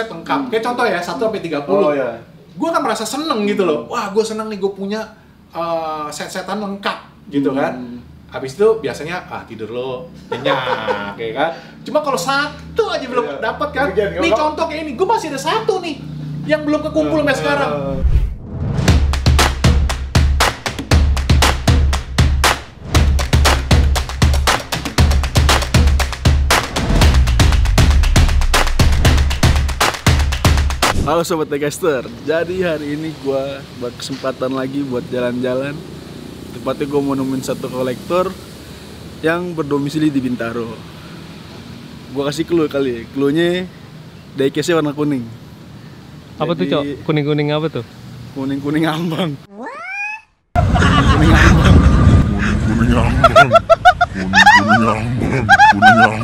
lengkap. Kayak contoh ya, 1-30. Oh ya. Gue kan merasa seneng gitu loh. Wah, gue seneng nih gue punya set-setan lengkap gitu kan. Habis itu biasanya tidur lo nyenyak kayak kan. Cuma kalau satu aja belum dapat kan. Nih contoh kayak ini, gue masih ada satu nih yang belum kekumpul sampai sekarang. Halo Sobat Diecast, jadi hari ini gue berkesempatan lagi buat jalan-jalan. Tepatnya gue mau nemuin satu kolektor yang berdomisili di Bintaro. Gue kasih clue kali ya, clue-nya diecast-nya warna kuning. Apa tuh, Cok? Kuning-kuning apa tuh? Kuning-kuning ambang. Kuning ambang. Kuning ambang. Kuning ambang. Kuning ambang.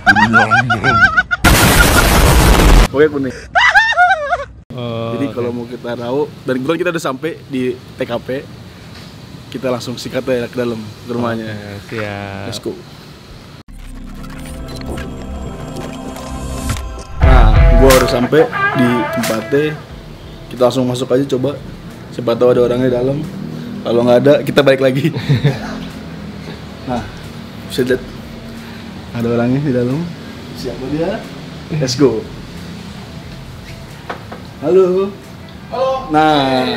Kuning ambang. Oke, kuning. Oh, Jadi kalau mau kita tahu, dan kebetulan kita udah sampai di TKP, kita langsung sikat aja ke dalam ke rumahnya. siap. Let's go. Nah, gua udah sampai di tempatnya. Kita langsung masuk aja coba. Siapa tahu ada orangnya di dalam. Kalau nggak ada, kita balik lagi. Nah, bisa lihat ada orangnya di dalam. Siapa dia? Let's go. Halo. Halo. Nah,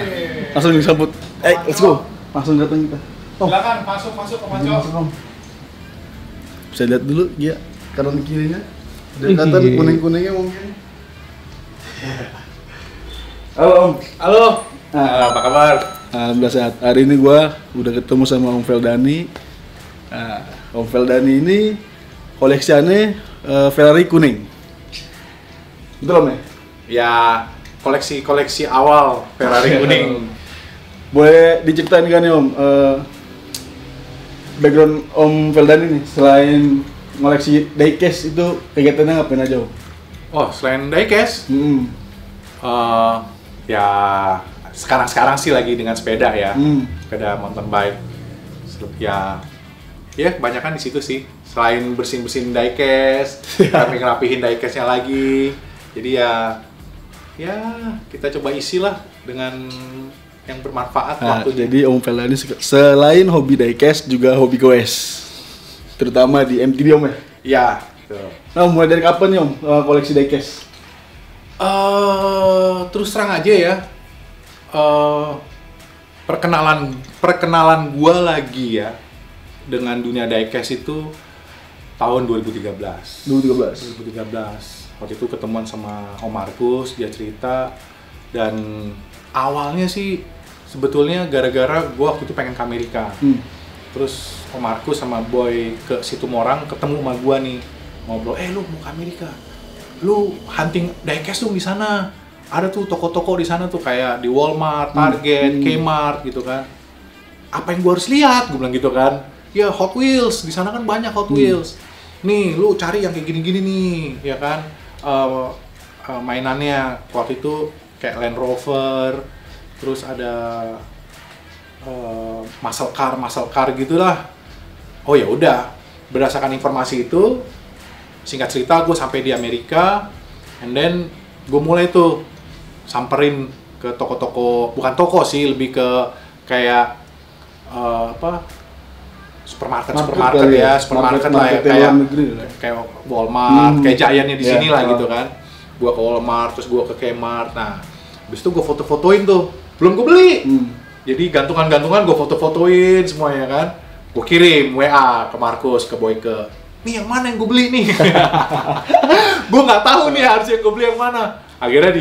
langsung disambut. Let's go. Langsung datang kita. Silakan masuk ke Panco. Bisa lihat dulu dia kanan kirinya. Ada Ih. kelihatan kuning-kuningnya mungkin. Halo Om. Halo. Nah, Apa kabar? alhamdulillah sehat. Hari ini gua udah ketemu sama Om Feldani. Nah, Om Feldani ini koleksiannya Ferrari kuning. Betul Om ya? Ya, koleksi awal Ferrari kuning. Boleh diceritain kan nih Om, background Om Feldani nih, selain ngoleksi diecast itu kegiatannya ngapain aja Om? Oh, selain diecast, ya sekarang sih lagi dengan sepeda ya, sepeda mountain bike. Ya kebanyakan di situ sih. Selain bersihin diecast, rapihin diecastnya lagi. Jadi ya kita coba isi lah dengan yang bermanfaat Nah, waktunya. jadi Om Feldani selain hobi diecast juga hobi goes, terutama di MTB Om ya? Ya, betul. Nah, mulai dari kapan nih Om koleksi diecast? Terus terang aja ya, perkenalan gua lagi ya dengan dunia diecast itu tahun 2013. 2013. Waktu itu ketemuan sama Om Markus, dia cerita, dan awalnya sih sebetulnya gara-gara gua waktu itu pengen ke Amerika. Terus Om Markus sama Boy ke Situmorang ketemu sama gua nih, ngobrol, lu mau ke Amerika, lu hunting diecast tuh di sana. Ada tuh toko-toko di sana tuh kayak di Walmart, Target, Kmart gitu kan. Apa yang gua harus lihat? Gua bilang gitu kan. Ya Hot Wheels, di sana kan banyak Hot Wheels. Nih, lu cari yang kayak gini-gini nih, ya kan? Mainannya waktu itu kayak Land Rover, terus ada muscle car gitulah. Oh ya udah, berdasarkan informasi itu, singkat cerita gue sampai di Amerika, and then gue mulai tuh samperin ke toko-toko, bukan toko sih, lebih ke kayak supermarket ya, supermarket lah ya, kayak Walmart, kayak Giant-nya di sini lah gitu kan. Gua ke Walmart, terus gua ke Kmart. Nah, habis itu gua foto-fotoin tuh. Belum gua beli. Jadi gantungan-gantungan gua foto-fotoin semua ya kan. Gua kirim WA ke Markus, ke Boyke. Nih yang mana yang gua beli nih? Gua nggak tahu nih harusnya gua beli yang mana. Akhirnya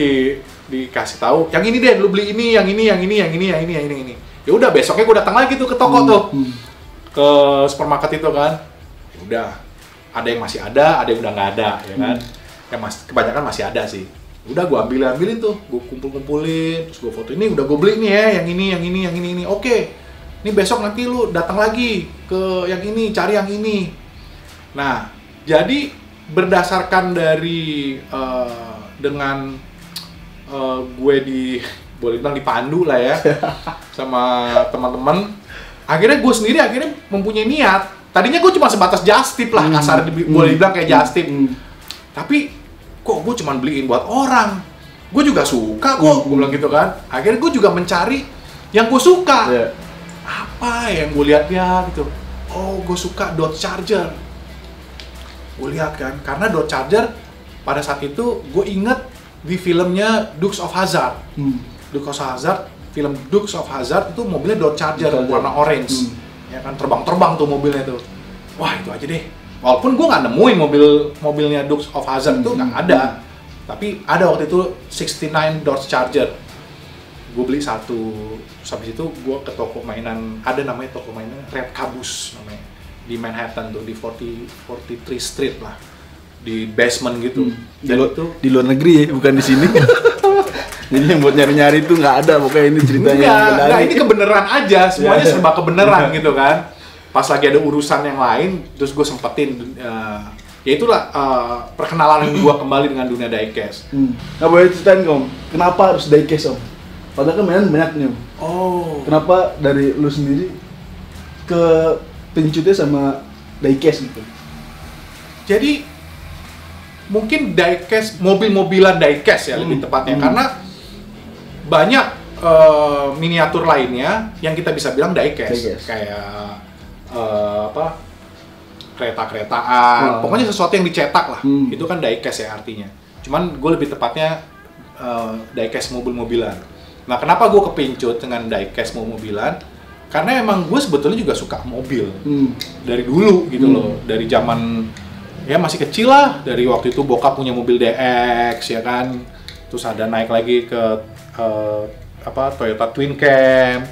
dikasih tahu, yang ini deh, lu beli ini, yang ini. Ya udah, besoknya gua datang lagi tuh ke toko tuh. Ke supermarket itu kan, ya udah, ada yang masih ada yang udah nggak ada, ya kan? Yang kebanyakan masih ada sih. Udah gue ambilin tuh, gue kumpulin, terus gue foto, ini udah gue beli nih ya, yang ini. Oke, ini besok nanti lu datang lagi ke yang ini, cari yang ini. Nah, jadi berdasarkan dari dengan gue boleh bilang dipandu lah ya, sama teman-teman. Akhirnya gue sendiri mempunyai niat. Tadinya gue cuma sebatas just tip lah, kasar boleh dibilang kayak just tip. Tapi kok gue cuman beliin buat orang, gue juga suka kok, gue bilang gitu kan. Akhirnya gue juga mencari yang gue suka. Apa yang gue lihat ya gitu, oh gue suka Dodge Charger. Gue lihat kan, karena Dodge Charger pada saat itu gue inget di filmnya Dukes of Hazzard. Dukes of Hazzard, film Dukes of Hazzard itu mobilnya Dodge Charger warna orange. Ya kan, terbang-terbang tuh mobilnya tuh. Wah itu aja deh. Walaupun gue nggak nemuin mobilnya Dukes of Hazzard itu nggak ada. Tapi ada waktu itu 69 Dodge Charger. Gue beli satu. Terus habis itu gue ke toko mainan, ada namanya toko mainan Red Caboose namanya. Di Manhattan tuh, di 43 Street lah. Di basement gitu. Di luar negeri ya, bukan di sini. Jadi yang buat nyari-nyari itu nggak ada, pokoknya ini ceritanya. Enggak, ini kebenaran aja, semuanya serba kebenaran gitu kan. Pas lagi ada urusan yang lain, terus gue sempetin, ya itulah perkenalan gue kembali dengan dunia diecast. Nah boleh ceritain Om, kenapa harus diecast Om? Padahal kan mainan banyak nih Om. Kenapa dari lu sendiri ke pencutnya sama diecast gitu? Jadi mungkin diecast, mobil-mobilan diecast ya lebih tepatnya, karena banyak miniatur lainnya yang kita bisa bilang diecast. Kayak kereta-keretaan, pokoknya sesuatu yang dicetak lah, itu kan diecast ya artinya. Cuman gue lebih tepatnya diecast mobil-mobilan. Nah kenapa gue kepincut dengan diecast mobil-mobilan? Karena emang gue sebetulnya juga suka mobil dari dulu gitu loh, dari zaman ya masih kecil lah, dari waktu itu bokap punya mobil DX ya kan, terus ada naik lagi ke Toyota Twin Cam,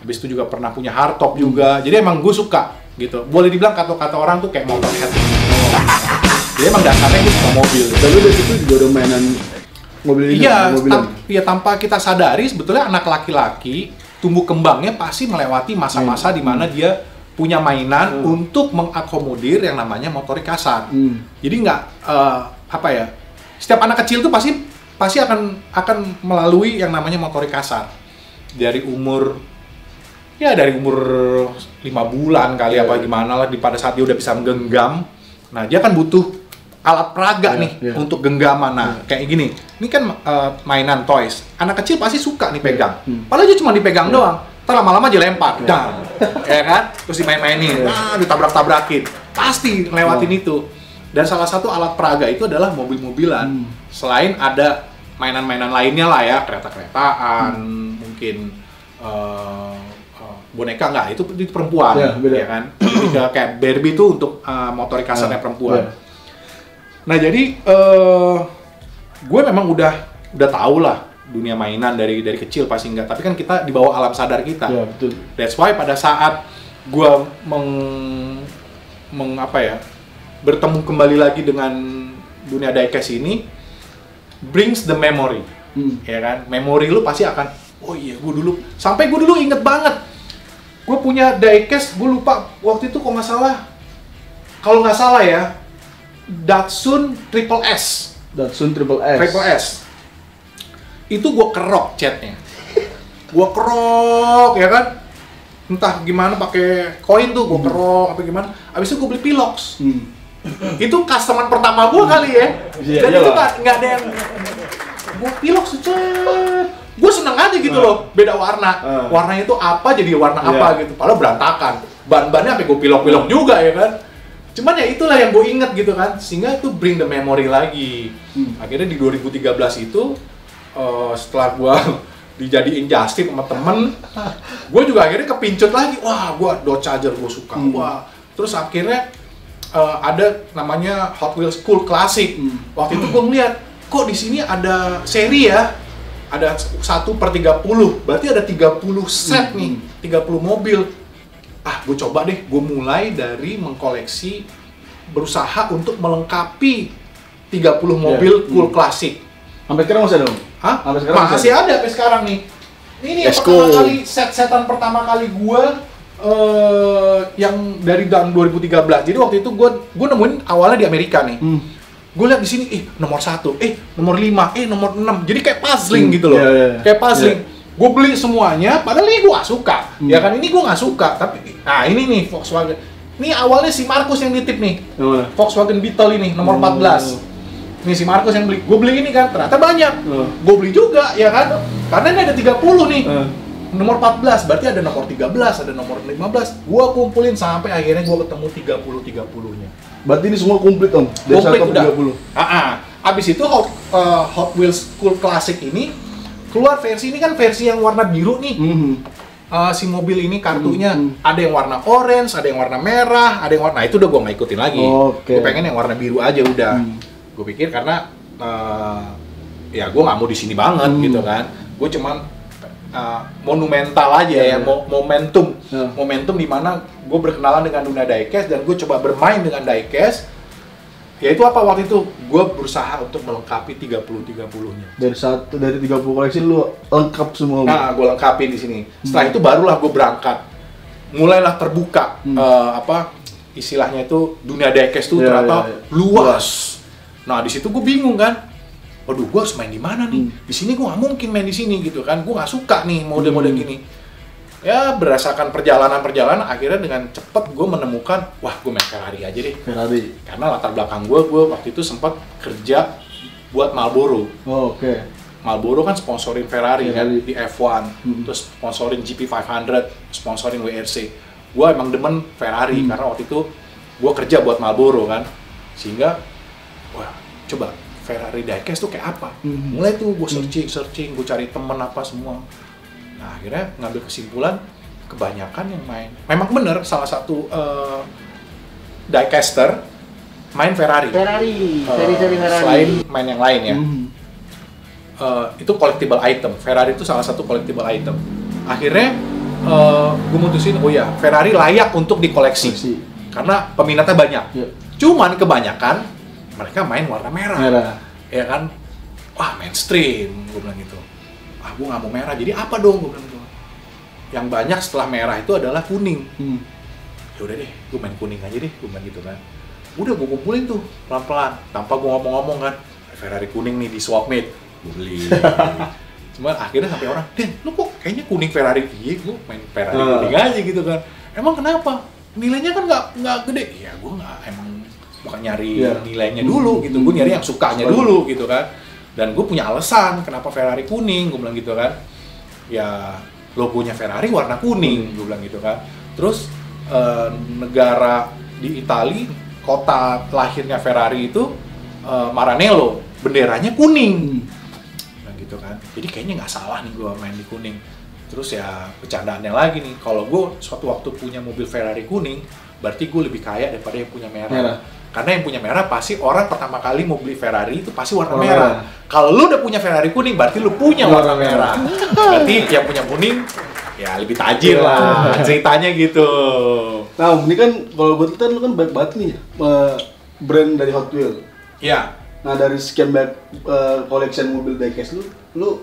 habis itu juga pernah punya hardtop juga, jadi emang gue suka gitu. Boleh dibilang kata-kata orang tuh kayak motorhead. Jadi emang dasarnya gue suka mobil. Dan lu dari situ juga udah mainan mobil ini? Iya, tanpa kita sadari sebetulnya anak laki-laki tumbuh kembangnya pasti melewati masa-masa di mana dia punya mainan untuk mengakomodir yang namanya motorik kasar. Jadi nggak setiap anak kecil tuh pasti akan melalui yang namanya motorik kasar dari umur 5 bulan kali apa gimana lah, pada saat dia udah bisa menggenggam. Nah dia kan butuh alat peraga untuk genggaman. Nah kayak gini, ini kan mainan toys, anak kecil pasti suka nih pegang, padahal dia cuma dipegang doang, ntar lama-lama aja lempar, ya kan, terus dimain-mainin, ditabrak-tabrakin, pasti ngelewatin itu. Dan salah satu alat peraga itu adalah mobil-mobilan. Selain ada mainan-mainan lainnya lah ya, kereta-keretaan, mungkin boneka nggak, itu perempuan, ya kan. Jadi kayak Barbie itu untuk motorik kasarnya perempuan. Nah jadi gue memang udah tahu lah dunia mainan dari kecil pasti enggak, tapi kan kita di bawah alam sadar kita. Ya, betul. That's why pada saat gue bertemu kembali lagi dengan dunia diecast ini, brings the memory, ya kan? Memori lu pasti akan, oh iya gue dulu inget banget, gue punya diecast, gue lupa waktu itu kalau nggak salah ya, Datsun Triple S. Itu gue kerok catnya, ya kan? Entah gimana pakai koin tuh gue kerok apa gimana. Abis itu gue beli Pilox. Itu customer pertama gue kali ya. Dan itu nggak ada yang gue Pilox cet. Gue seneng aja gitu loh, beda warna. Warnanya itu apa jadi warna apa gitu. Padahal berantakan. Ban-bannya sampai gue pilok-pilok juga ya kan. Cuman ya itulah yang gue inget gitu kan. Sehingga itu bring the memory lagi. Akhirnya di 2013 itu setelah gue dijadiin Justip sama temen, gue juga akhirnya kepincut lagi. Wah, gue Dodge Charger gue suka. Wah, terus akhirnya ada namanya Hot Wheels Cool Classic. Waktu itu gue ngeliat, kok di sini ada seri ya, ada 1/30, berarti ada 30 set nih, 30 mobil. Gue coba deh, gue mulai dari mengkoleksi, berusaha untuk melengkapi 30 mobil Cool Classic. Sampai sekarang masih ada? Sampai sekarang masih ada sampai sekarang nih. Ini yang pertama kali, setan pertama kali gue yang dari tahun 2013. Jadi waktu itu gue nemuin awalnya di Amerika nih. Gue lihat di sini, nomor 1, nomor 5, nomor 6. Jadi kayak puzzling gitu loh. Kayak puzzling. Gue beli semuanya, padahal ini gue gak suka. Ya kan, ini gue gak suka. Tapi, ini nih Volkswagen. Ini awalnya si Markus yang nitip nih. Volkswagen Beetle ini, nomor 14. nih si Marcos yang beli, gue beli ini kan, ternyata banyak. Gue beli juga, ya kan? Karena ini ada 30 nih. Nomor 14, berarti ada nomor 13, ada nomor 15. Gue kumpulin sampai akhirnya gue ketemu 30-30-nya. Berarti ini semua komplit Om? Dari Komplit udah. 30? Abis itu Hot Wheels Cool Classic ini keluar versi ini kan versi yang warna biru nih. Si mobil ini kartunya ada yang warna orange, ada yang warna merah, ada yang warna itu udah gue nggak ikutin lagi. Gue pengen yang warna biru aja udah. Gue pikir karena ya gue nggak mau di sini banget gitu kan. Gue cuman monumental aja ya, momentum di mana gue berkenalan dengan dunia diecast dan gue coba bermain dengan diecast. Ya itu apa waktu itu gue berusaha untuk melengkapi 30-30-nya. Dari 30 koleksi lu lengkap semua. Nah, gue lengkapi di sini. Setelah itu barulah gue berangkat. Mulailah terbuka istilahnya itu dunia diecast tuh ternyata luas. Nah, di situ gue bingung kan. Waduh, gue harus main di mana nih? Di sini gue nggak mungkin main di sini gitu kan. Gue nggak suka nih model-model gini. Ya berdasarkan perjalanan akhirnya dengan cepat gue menemukan, wah gue main Ferrari aja deh. Ferrari. Karena latar belakang gue waktu itu sempat kerja buat Marlboro. Marlboro kan sponsorin Ferrari kan di F1, terus sponsorin GP500, sponsorin WRC. Gue emang demen Ferrari karena waktu itu gue kerja buat Marlboro kan, sehingga wah coba Ferrari diecast tuh kayak apa? Mulai tuh gue searching, gue cari temen apa semua. Nah akhirnya ngambil kesimpulan kebanyakan yang main. Memang bener salah satu diecaster main Ferrari. Seri-seri Ferrari. Selain main yang lain ya. Itu collectible item. Ferrari itu salah satu collectible item. Akhirnya gue mutusin, oh ya Ferrari layak untuk dikoleksi. Karena peminatnya banyak. Cuman kebanyakan mereka main warna merah. Ya kan? Wah mainstream, gue bilang gitu. Gue nggak mau merah, jadi apa dong? Gue bilang gitu. Yang banyak setelah merah itu adalah kuning. Ya udah deh, gue main kuning aja deh, gue bilang gitu kan. Udah gue kumpulin tuh pelan-pelan, tanpa gue ngomong-ngomong kan. Ferrari kuning nih di Swapmeet, gue beli. Cuma akhirnya sampai orang, Den, lu kok kayaknya kuning Ferrari? Iya, gue main Ferrari kuning aja gitu kan. Emang kenapa? Nilainya kan nggak gede. Ya gue nggak, emang bukan nyari nilainya dulu gitu. Gue nyari yang sukanya dulu gitu kan. Dan gue punya alasan kenapa Ferrari kuning, gue bilang gitu kan. Ya logonya Ferrari warna kuning, gue bilang gitu kan. Terus negara di Itali, kota lahirnya Ferrari itu Maranello, benderanya kuning. Nah gitu kan. Jadi kayaknya nggak salah nih gue main di kuning. Terus ya bercandaannya lagi nih, kalau gue suatu waktu punya mobil Ferrari kuning, berarti gue lebih kaya daripada yang punya merah. Karena yang punya merah pasti orang pertama kali mau beli Ferrari itu pasti warna merah. Kalau lu udah punya Ferrari kuning, berarti lu punya warna merah. Berarti yang punya kuning ya lebih tajir lah ceritanya gitu. Nah, ini kan kalau buat kita lu kan banyak banget nih brand dari Hot Wheels. Iya. Nah, dari sekian banyak collection mobil diecast lu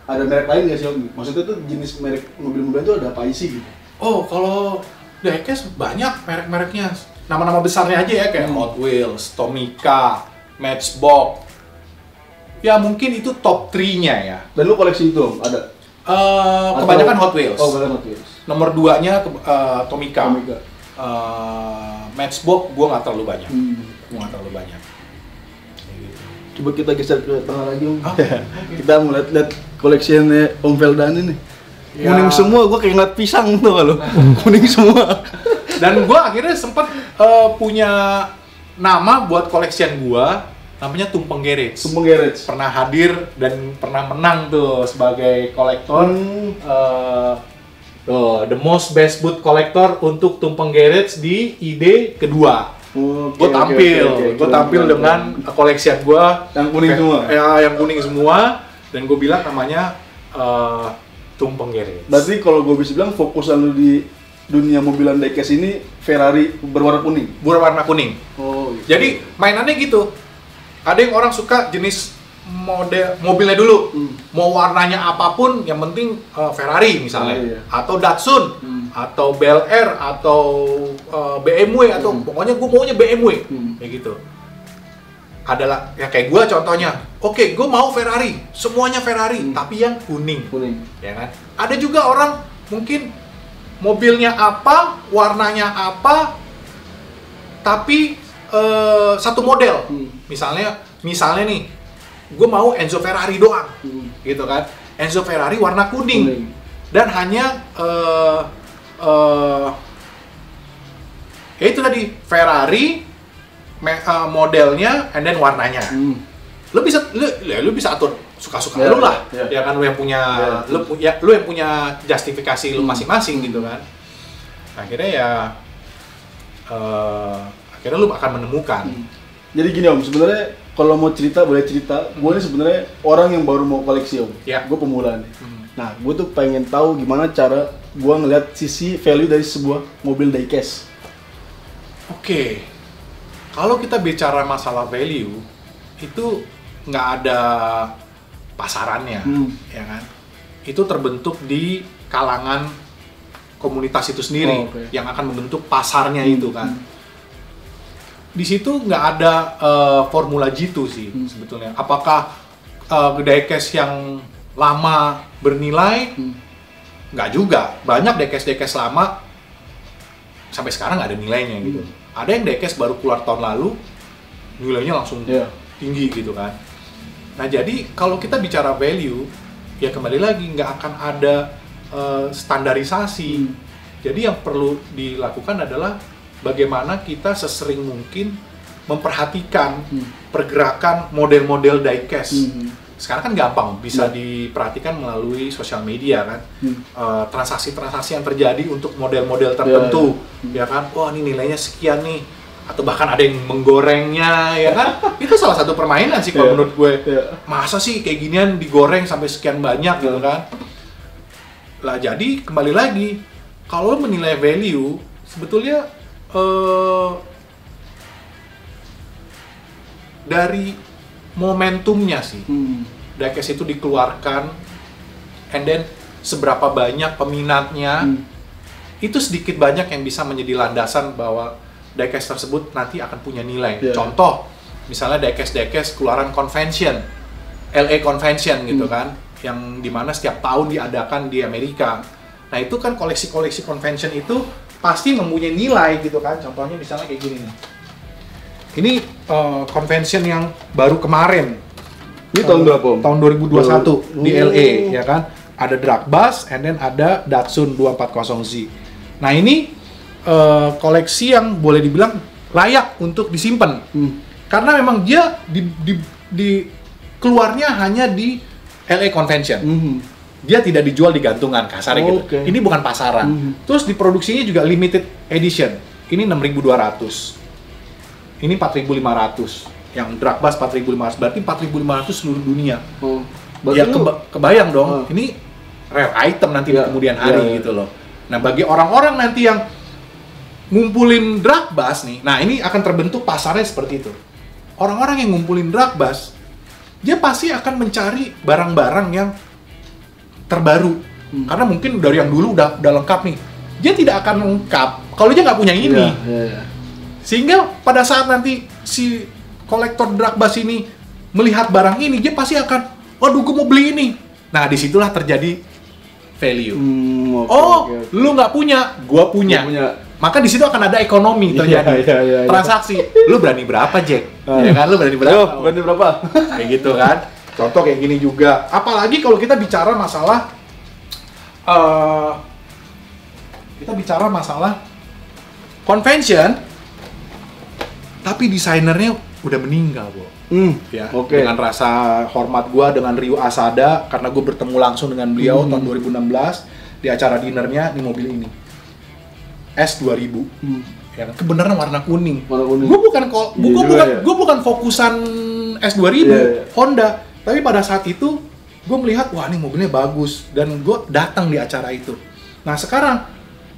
ada merek lain nggak sih Om? Maksudnya tuh jenis merek mobil-mobil itu ada apa sih gitu? Oh, kalau diecast banyak merek-mereknya. Nama-nama besarnya aja ya, kayak Hot Wheels, Tomica, Matchbox. Ya mungkin itu top 3-nya ya. Dan lu koleksi itu ada? Kebanyakan Hot Wheels. Oh, kebanyakan Hot Wheels. Nomor 2-nya Tomica. Matchbox gua nggak terlalu banyak. Coba kita geser ke tengah lagi Om. Kita mau lihat koleksinya Om Veldan ini. Kuning semua, gua kayak ngeliat pisang tuh kalau kuning semua. Dan gue akhirnya sempat punya nama buat koleksian gue, namanya Tumpeng Garage. Pernah hadir dan pernah menang tuh sebagai kolektor the most best boot collector untuk Tumpeng Garage di ID kedua. Gue tampil dengan koleksian gue yang kuning semua. Ya, yang kuning semua, dan gue bilang namanya Tumpeng Garage. Berarti kalau gue bisa bilang fokus lu di dunia mobilan diecast ini Ferrari berwarna kuning. Oh, gitu. Jadi mainannya gitu. Ada yang orang suka jenis model mobilnya dulu, mau warnanya apapun, yang penting Ferrari misalnya, atau Datsun, atau Bel Air, atau BMW, atau pokoknya gue maunya BMW, kayak gitu. Adalah ya kayak gue contohnya, oke, gue mau Ferrari, semuanya Ferrari, tapi yang kuning, ya kan? Ada juga orang mungkin mobilnya apa, warnanya apa, tapi satu model. Misalnya nih, gue mau Enzo Ferrari doang, gitu kan? Enzo Ferrari warna kuning. Dan hanya ya itu tadi Ferrari modelnya and then warnanya. Lu bisa atur suka-suka lu lah. Ya kan lu yang punya lu yang punya justifikasi lu masing-masing gitu kan. Akhirnya akhirnya lu akan menemukan. Jadi gini Om, sebenarnya kalau mau cerita boleh cerita. Gue ini sebenarnya orang yang baru mau koleksi Om. Gue pemula nih. Nah, gue tuh pengen tahu gimana cara gue ngeliat sisi value dari sebuah mobil diecast. Oke, kalau kita bicara masalah value, itu nggak ada pasarannya, ya kan? Itu terbentuk di kalangan komunitas itu sendiri yang akan membentuk pasarnya itu kan. Di situ nggak ada formula jitu sih sebetulnya. Apakah diecast yang lama bernilai? Nggak juga. Banyak diecast lama sampai sekarang nggak ada nilainya gitu. Ada yang diecast baru keluar tahun lalu, nilainya langsung tinggi gitu kan. Nah jadi kalau kita bicara value, ya kembali lagi nggak akan ada standarisasi. Jadi yang perlu dilakukan adalah bagaimana kita sesering mungkin memperhatikan pergerakan model-model diecast. Sekarang kan gampang, bisa diperhatikan melalui sosial media kan. Transaksi-transaksi yang terjadi untuk model-model tertentu, ya kan. Wah ini nilainya sekian nih, atau bahkan ada yang menggorengnya, ya kan. Itu salah satu permainan sih kalau menurut gue. Masa sih kayak ginian digoreng sampai sekian banyak gitu kan. Lah jadi kembali lagi, kalau menilai value sebetulnya dari momentumnya sih. Diecast itu dikeluarkan and then seberapa banyak peminatnya, itu sedikit banyak yang bisa menjadi landasan bahwa diecast tersebut nanti akan punya nilai. Contoh, misalnya diecast keluaran convention, LA Convention gitu kan, yang dimana setiap tahun diadakan di Amerika. Nah itu kan koleksi-koleksi convention itu pasti mempunyai nilai gitu kan. Contohnya misalnya kayak gini nih. Ini convention yang baru kemarin. Ini tahun berapa Om? Tahun 2021 di LA ya kan. Ada drag bus and then ada Datsun 240Z. Nah ini koleksi yang boleh dibilang layak untuk disimpan. Karena memang dia di keluarnya hanya di LA Convention. Dia tidak dijual di gantungan, kasarnya gitu. Ini bukan pasaran. Terus diproduksinya juga limited edition. Ini 6.200. Ini 4.500. Yang drag bus 4.500. Berarti 4.500 seluruh dunia. Ya kebayang dong. Ini rare item nanti di kemudian hari gitu loh. Nah bagi orang-orang nanti yang ngumpulin drag bus nih, nah ini akan terbentuk pasarnya seperti itu. Orang-orang yang ngumpulin drag bus, dia pasti akan mencari barang-barang yang terbaru. Karena mungkin dari yang dulu udah lengkap nih. Dia tidak akan lengkap kalau dia nggak punya ini. Sehingga pada saat nanti si kolektor drag bus ini melihat barang ini, dia pasti akan, waduh gue mau beli ini. Nah disitulah terjadi value. Lu nggak punya, gua punya. Maka di situ akan ada ekonomi terjadi. Transaksi. Lu berani berapa, Jack? Ya kan, lu berani berapa? Berani berapa? Kayak gitu kan. Contoh kayak gini juga. Apalagi kalau kita bicara masalah convention, tapi desainernya udah meninggal, Bo. Dengan rasa hormat gua dengan Ryu Asada, karena gue bertemu langsung dengan beliau tahun 2016 di acara dinernya di mobil ini. S2000. Ya, kebenaran warna kuning. Gue bukan fokusan S2000 Honda, tapi pada saat itu gue melihat, wah ini mobilnya bagus, dan gue datang di acara itu. Nah sekarang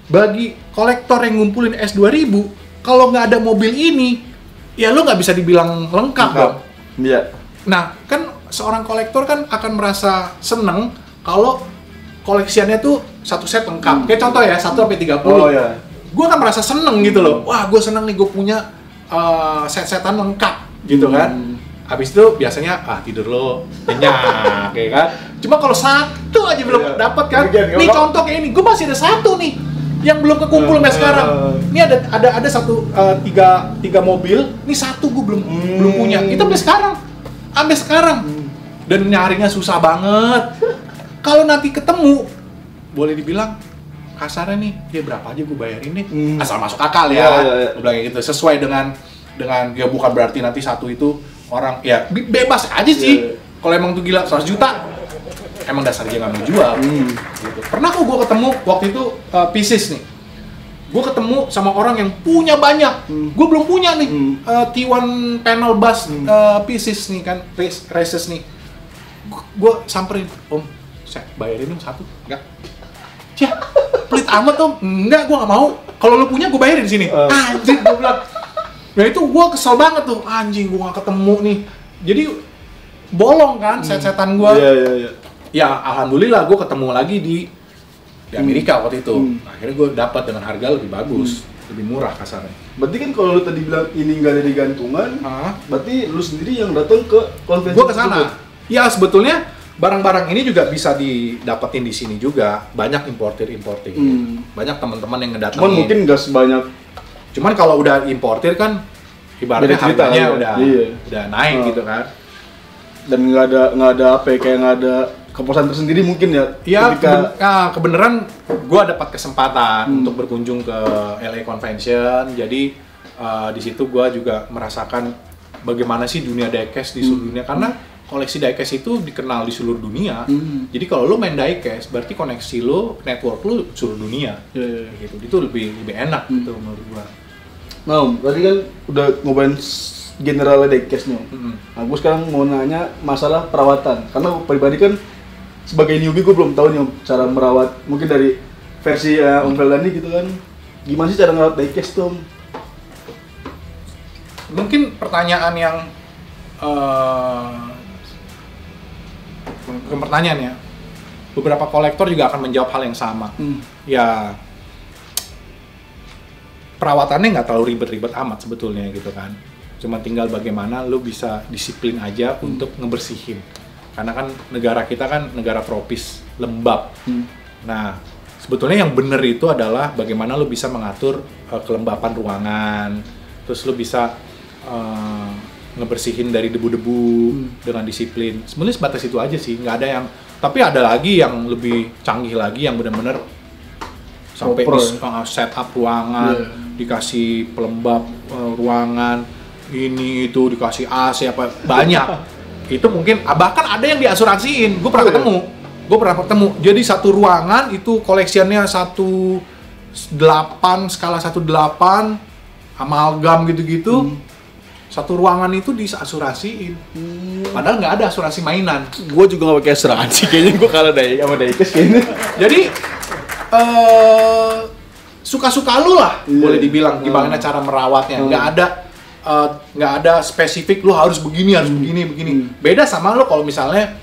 bagi kolektor yang ngumpulin S2000, kalau nggak ada mobil ini, ya lo nggak bisa dibilang lengkap dong. Nah kan seorang kolektor kan akan merasa seneng kalau koleksiannya tuh satu set lengkap. Kayak contoh ya, 1-30. Gue kan merasa seneng gitu loh. Wah gue seneng nih, gue punya set-setan lengkap gitu kan. Habis itu biasanya tidur lo nyenyak kayak kan. Cuma kalau satu aja belum dapat kan. Nih contoh kayak ini, gue masih ada satu nih. yang belum kekumpul sampai sekarang. Ini ada satu tiga mobil, ini satu gue belum punya. Itu sampai sekarang. Dan nyarinya susah banget. Kalau nanti ketemu, boleh dibilang kasarnya nih, dia berapa aja gue bayarin nih, asal masuk akal ya. Gue bilang gitu, sesuai dengan ya bukan berarti nanti satu itu orang ya bebas aja sih. Kalau emang tuh gila 100 juta, emang dasar dia nggak mau jual. Gitu. Pernah kok gue ketemu waktu itu Pisces nih. Gue ketemu sama orang yang punya banyak. Gue belum punya nih. T1 panel bus Pisces nih kan, races nih. Gue samperin, Om, saya bayarin dong satu. Enggak. Cih, pelit amat Om. Enggak, gue nggak mau. Kalau lu punya, gue bayarin sini. Anjing, gue bilang. Nah itu gue kesel banget tuh. Anjing, gue nggak ketemu nih. Jadi bolong kan set-setan gue. Iya. Ya alhamdulillah gue ketemu lagi di Amerika waktu itu. Akhirnya gue dapat dengan harga lebih bagus, lebih murah kasarnya. Berarti kan kalau lu tadi bilang ini nggak ada di gantungan, berarti lu sendiri yang datang ke konvensi. Gue kesana. Ya sebetulnya barang-barang ini juga bisa didapetin di sini juga. Banyak importir. Banyak teman-teman yang ngedatengin. Cuman mungkin nggak sebanyak. Cuman kalau udah importir kan ibaratnya harganya udah naik gitu kan. Dan nggak ada apa ya, kayak nggak ada kepuasan tersendiri mungkin ya. Iya, kebenaran gue dapat kesempatan untuk berkunjung ke LA Convention. Jadi di situ gue juga merasakan bagaimana sih dunia diecast di seluruh dunia, karena koleksi diecast itu dikenal di seluruh dunia. Jadi kalau lo main diecast, berarti koneksi lo, network lo seluruh dunia. Gitu. Itu lebih enak gitu menurut gue. Nah, berarti kan udah ngobain general diecast nih. Nah, gue sekarang mau nanya masalah perawatan. Karena pribadi kan sebagai newbie gue belum tahu nih cara merawat. Mungkin dari versi Om Feldani gitu kan. Gimana sih cara merawat diecast tuh? Mungkin pertanyaan yang bukan pertanyaan ya. Beberapa kolektor juga akan menjawab hal yang sama. Ya perawatannya nggak terlalu ribet-ribet amat sebetulnya gitu kan. Cuma tinggal bagaimana lu bisa disiplin aja untuk ngebersihin. Karena kan negara kita kan negara tropis, lembab. Nah, sebetulnya yang bener itu adalah bagaimana lu bisa mengatur kelembapan ruangan. Terus lu bisa ngebersihin dari debu-debu dengan disiplin. Sebenarnya sebatas itu aja sih, nggak ada yang. Tapi ada lagi yang lebih canggih lagi yang bener-bener sampai setup ruangan, dikasih pelembab ruangan. Ini itu dikasih AC apa banyak. Itu mungkin bahkan ada yang diasuransiin. Gue pernah ketemu. Jadi satu ruangan itu koleksiannya 1.8 skala 1.8 amalgam gitu-gitu. Satu ruangan itu diasuransiin. Padahal nggak ada asuransi mainan. Gue juga nggak pakai asuransi kayaknya, gue kalah sama diecast kayaknya. Jadi suka-suka lu lah, boleh dibilang gimana cara merawatnya. Nggak ada spesifik lu harus begini beda sama lu kalau misalnya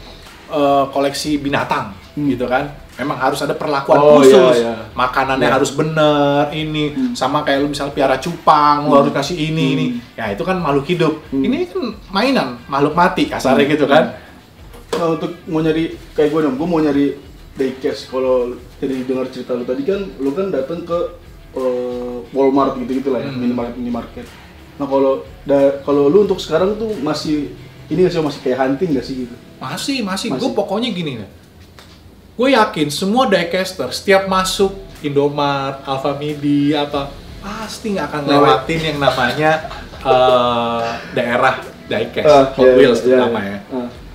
koleksi binatang gitu kan, memang harus ada perlakuan khusus. Makanannya harus bener ini, sama kayak lu misalnya piara cupang lu harus kasih ini ya itu kan makhluk hidup. Ini kan mainan makhluk mati kasarnya gitu kan. Nah, untuk mau nyari kayak gue mau nyari diecast. Kalau jadi dengar cerita lu tadi kan, lu kan datang ke Walmart gitu lah ya, minimarket. Nah kalau lu untuk sekarang tuh masih kayak hunting nggak sih gitu? Masih. Gue pokoknya gini nih. Gue yakin semua diecaster setiap masuk Indomart, Alfamidi apa pasti nggak akan lewatin yang namanya daerah diecast, Hot Wheels namanya.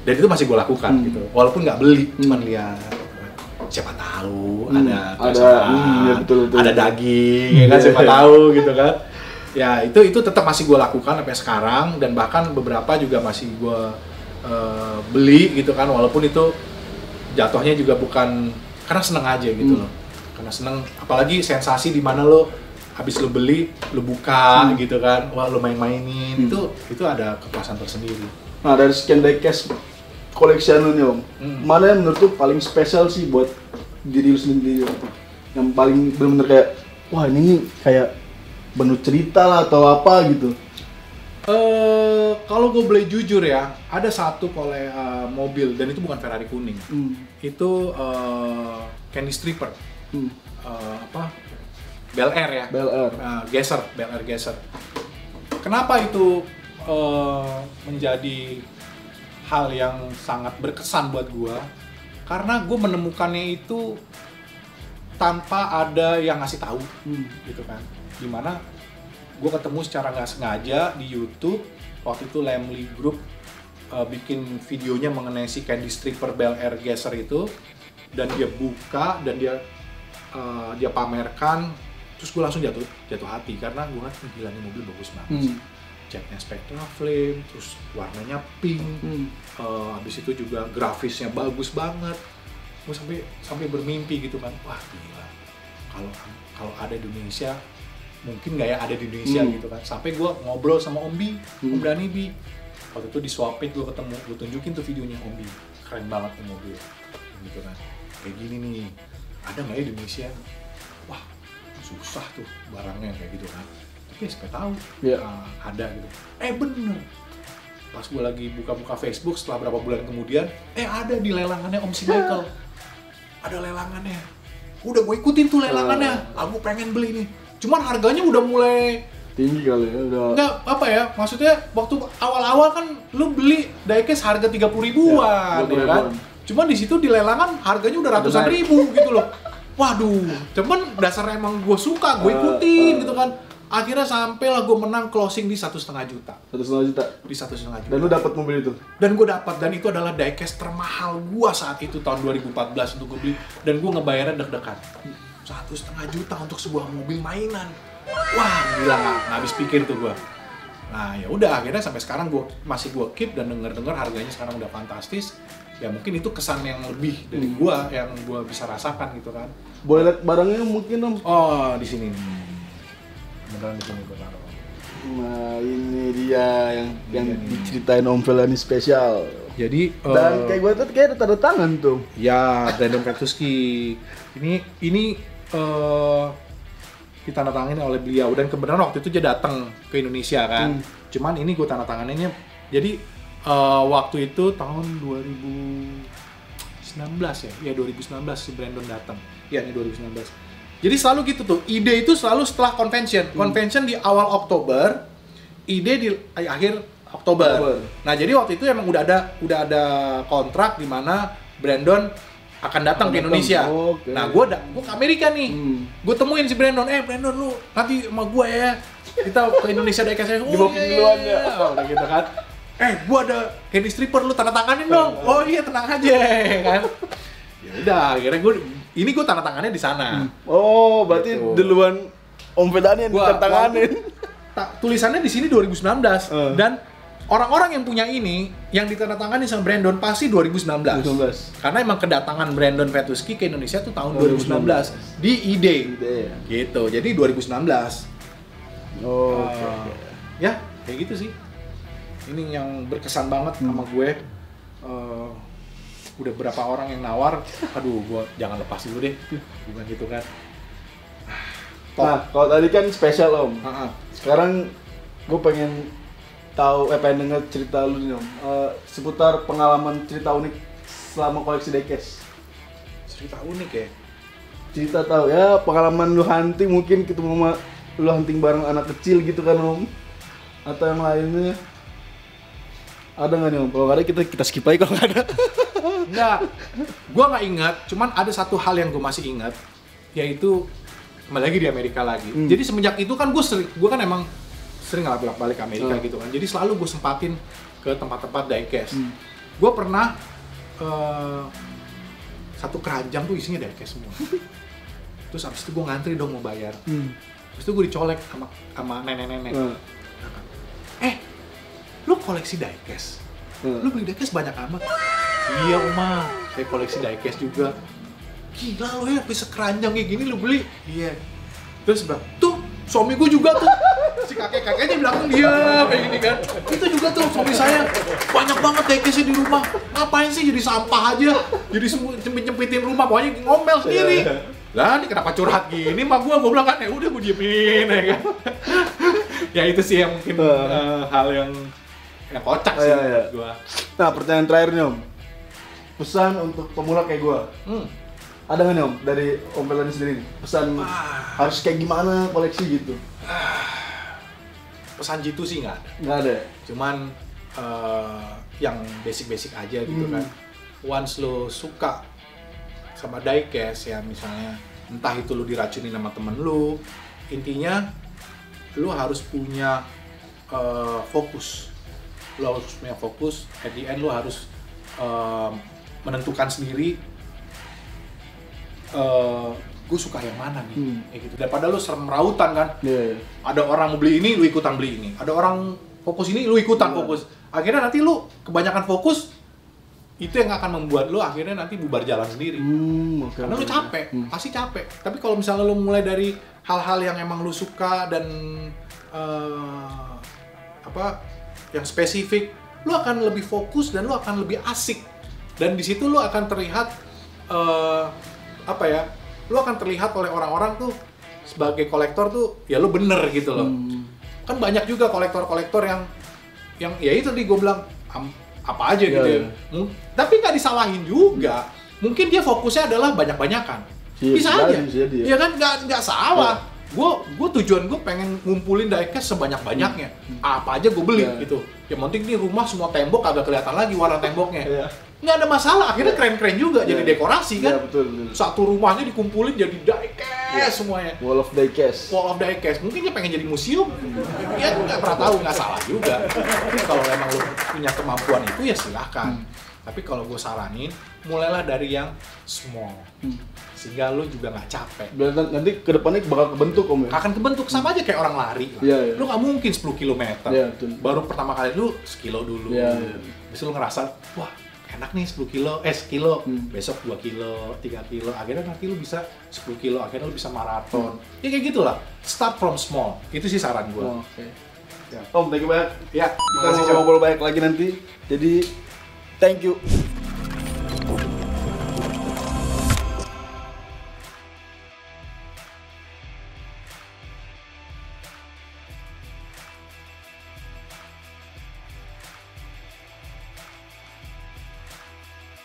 Dan itu masih gue lakukan gitu. Walaupun nggak beli, cuman lihat. Siapa tahu ada daging, ya kan siapa tahu gitu kan. Ya itu tetap masih gue lakukan sampai sekarang, dan bahkan beberapa juga masih gue beli gitu kan, walaupun itu jatuhnya juga bukan karena seneng aja gitu loh, karena seneng, apalagi sensasi di mana lo habis lo beli lo buka gitu kan, wah lo mainin itu ada kepuasan tersendiri. Nah dari sekian diecast koleksian lu nih Om, mana yang menurut lu paling spesial sih buat diri lu sendiri, yang paling bener-bener kayak wah ini nih kayak penuh cerita lah atau apa gitu? Kalau gue boleh jujur ya, ada satu mobil dan itu bukan Ferrari kuning, itu Candy Stripper, Bel Air ya. Bel Air. Gesser, Bel Air Gesser. Kenapa itu menjadi hal yang sangat berkesan buat gua? Karena gua menemukannya itu tanpa ada yang ngasih tahu, gitu kan. Dimana gue ketemu secara nggak sengaja di YouTube waktu itu Lemley Group bikin videonya mengenai si candy stripper Bel Air Gesser itu, dan dia buka dan dia pamerkan, terus gue langsung jatuh hati karena gue ngeliat gila nih mobil bagus banget. Catnya Spectra Flame, terus warnanya pink, habis itu juga grafisnya bagus banget. Gue sampai bermimpi gitu kan, wah gila kalau ada di Indonesia, mungkin nggak ya ada di Indonesia gitu kan. Sampai gue ngobrol sama Om Dani Bi, waktu itu di Swapit gue ketemu, gue tunjukin tuh videonya Om Bi, keren banget nih mobil gitu kan, kayak gini nih, ada nggak ya di Indonesia? Wah susah tuh barangnya kayak gitu kan, tapi sampai tahu ada gitu. Bener, pas gue lagi buka-buka Facebook setelah berapa bulan kemudian, ada di lelangannya Om Si Michael. Ada lelangannya, udah gue ikutin tuh lelangannya, aku pengen beli nih, cuman harganya udah mulai tinggi kali ya, udah nggak apa ya, maksudnya waktu awal-awal kan lu beli diecast harga 30 ribuan ya kan, cuman di situ di lelangan harganya udah ratusan ribu gitu loh. Waduh, cuman dasar emang gue suka, gue ikutin gitu kan. Akhirnya sampailah gue menang closing di 1,5 juta. 1,5 juta? Di 1,5 juta. Dan lu dapat mobil itu? Dan gue dapat, dan itu adalah diecast termahal gue saat itu tahun 2014 untuk gue beli. Dan gue ngebayarnya deg-degan. 1,5 juta untuk sebuah mobil mainan. Wah gila, nggak habis pikir tuh gue. Nah ya udah, akhirnya sampai sekarang gue masih keep dan denger harganya sekarang udah fantastis. Ya mungkin itu kesan yang lebih dari gue yang gue bisa rasakan gitu kan. Boleh lihat barangnya mungkin Om? Oh di sini nih. Beneran di sini gue taruh. Nah ini dia yang diceritain Om Felani spesial. Jadi dan kayak gue tuh kayak ada tanda tangan tuh. Ya, Brandon Petuski. Ini ditandatangani oleh beliau, dan kebenaran waktu itu dia datang ke Indonesia kan. Cuman ini gue tanda tangannya. Jadi waktu itu tahun 2019 ya. Ya 2019 si Brandon datang. Ya ini 2019. Jadi selalu gitu tuh, ide itu selalu setelah convention. Convention di awal Oktober, ide di akhir Oktober. Nah jadi waktu itu emang udah ada kontrak di mana Brandon akan datang ke Indonesia. Okay. Nah gue ke Amerika nih, gue temuin si Brandon. Brandon lu nanti sama gue ya, kita ke Indonesia deh kasih. Oh duluan ya. Udah gitu kan. Gue ada candy stripper, lu tanda tanganin dong. Oh iya tenang aja kan. Ya udah, akhirnya gue tanda tangannya di sana. Oh, berarti gitu. Duluan Om Felani yang tanda tanganin. Tulisannya di sini 2019 dan orang-orang yang punya ini yang ditandatangani sama Brandon pasti 2019. Karena emang kedatangan Brandon Petuski ke Indonesia tuh tahun 2019 di ide. Gitu. Jadi 2019. Oh, ya, kayak gitu sih. Ini yang berkesan banget sama gue. Udah berapa orang yang nawar, aduh gua jangan lepas dulu deh, bukan gitu kan. Nah, kalau tadi kan spesial Om. Sekarang gue pengen tahu, pengen denger cerita lu nih Om, seputar pengalaman cerita unik selama koleksi diecast. Cerita unik ya? Cerita tahu ya, pengalaman lu hunting, mungkin ketemu sama lu hunting bareng anak kecil gitu kan Om, atau yang lainnya. Ada nggak nih Om? Kalau nggak ada kita skip aja kalau nggak ada. Enggak, gue nggak ingat. Cuman ada satu hal yang gue masih ingat, yaitu kembali lagi di Amerika lagi. Jadi semenjak itu kan gue kan emang sering lah bolak-balik ke Amerika gitu kan. Jadi selalu gue sempatin ke tempat-tempat diecast. Gue pernah satu keranjang tuh isinya diecast semua. Terus abis itu gue ngantri dong mau bayar. Terus itu gue dicolek sama nenek-nenek. Lu koleksi diecast? Lu beli diecast banyak amat? Iya Oma, saya koleksi diecast juga. Gila lu ya, bisa keranjang kayak gini lu beli? Iya. Terus bilang, tuh suami gue juga tuh. Si kakek-kakeknya bilang dia kayak gini kan. Itu juga tuh suami saya, banyak banget diecastnya di rumah. Ngapain sih jadi sampah aja? Jadi nyempitin rumah, pokoknya ngomel sendiri. Lah ini kenapa curhat gini mah gue bilang kan, udah gue diemin ya kan. Ya itu sih yang mungkin hal yang kocak sih gua. Nah pertanyaan terakhir nih Om, pesan untuk pemula kayak gua. Ada nggak nih Om dari Om Felani sendiri nih? Pesan harus kayak gimana koleksi gitu? Pesan gitu sih nggak ada. Nggak ada. Cuman yang basic-basic aja gitu kan. Once lo suka sama diecast ya misalnya, entah itu lo diracunin sama temen lo, intinya lo harus punya fokus. Lo harus punya fokus, at the end lo harus menentukan sendiri gue suka yang mana nih, kayak gitu. Daripada lo serem rautan kan, ada orang mau beli ini, lo ikutan beli ini. Ada orang fokus ini, lo ikutan fokus. Akhirnya nanti lo kebanyakan fokus, itu yang akan membuat lo akhirnya nanti bubar jalan sendiri. Karena lo capek, pasti capek. Tapi kalau misalnya lo mulai dari hal-hal yang emang lo suka dan yang spesifik, lo akan lebih fokus dan lo akan lebih asik. Dan di situ lo akan terlihat lo akan terlihat oleh orang-orang tuh sebagai kolektor tuh ya lo bener gitu loh. Kan banyak juga kolektor-kolektor yang ya itu tadi gue bilang apa aja gitu ya. Tapi nggak disalahin juga. Mungkin dia fokusnya adalah banyak-banyakan. Bisa aja. Ya kan nggak salah. Gue tujuan gue pengen ngumpulin diecast sebanyak-banyaknya. Apa aja gue beli gitu. Yang penting nih rumah semua tembok agak kelihatan lagi warna temboknya. Nggak ada masalah, akhirnya keren-keren juga jadi dekorasi kan. Betul. Satu rumahnya dikumpulin jadi diecast semuanya. Wall of diecast. Mungkin dia pengen jadi museum. Ya nggak pernah tahu, nggak salah juga. Tapi kalau emang lo punya kemampuan itu ya silahkan. Tapi kalau gue saranin, mulailah dari yang small. Sehingga lo juga nggak capek. Nanti kedepannya bakal kebentuk Om ya? Akan kebentuk, sama aja kayak orang lari lah. Lo nggak mungkin 10 km. Baru pertama kali lo sekilo dulu. Terus lo ngerasa, wah enak nih 10 kilo, besok 2 kilo, 3 kilo, akhirnya nanti lu bisa 10 kilo, akhirnya lu bisa maraton. Ya kayak gitulah, start from small, itu sih saran gue. Om, thank you banyak. Ya, Kita ngobrol banyak lagi nanti, jadi thank you.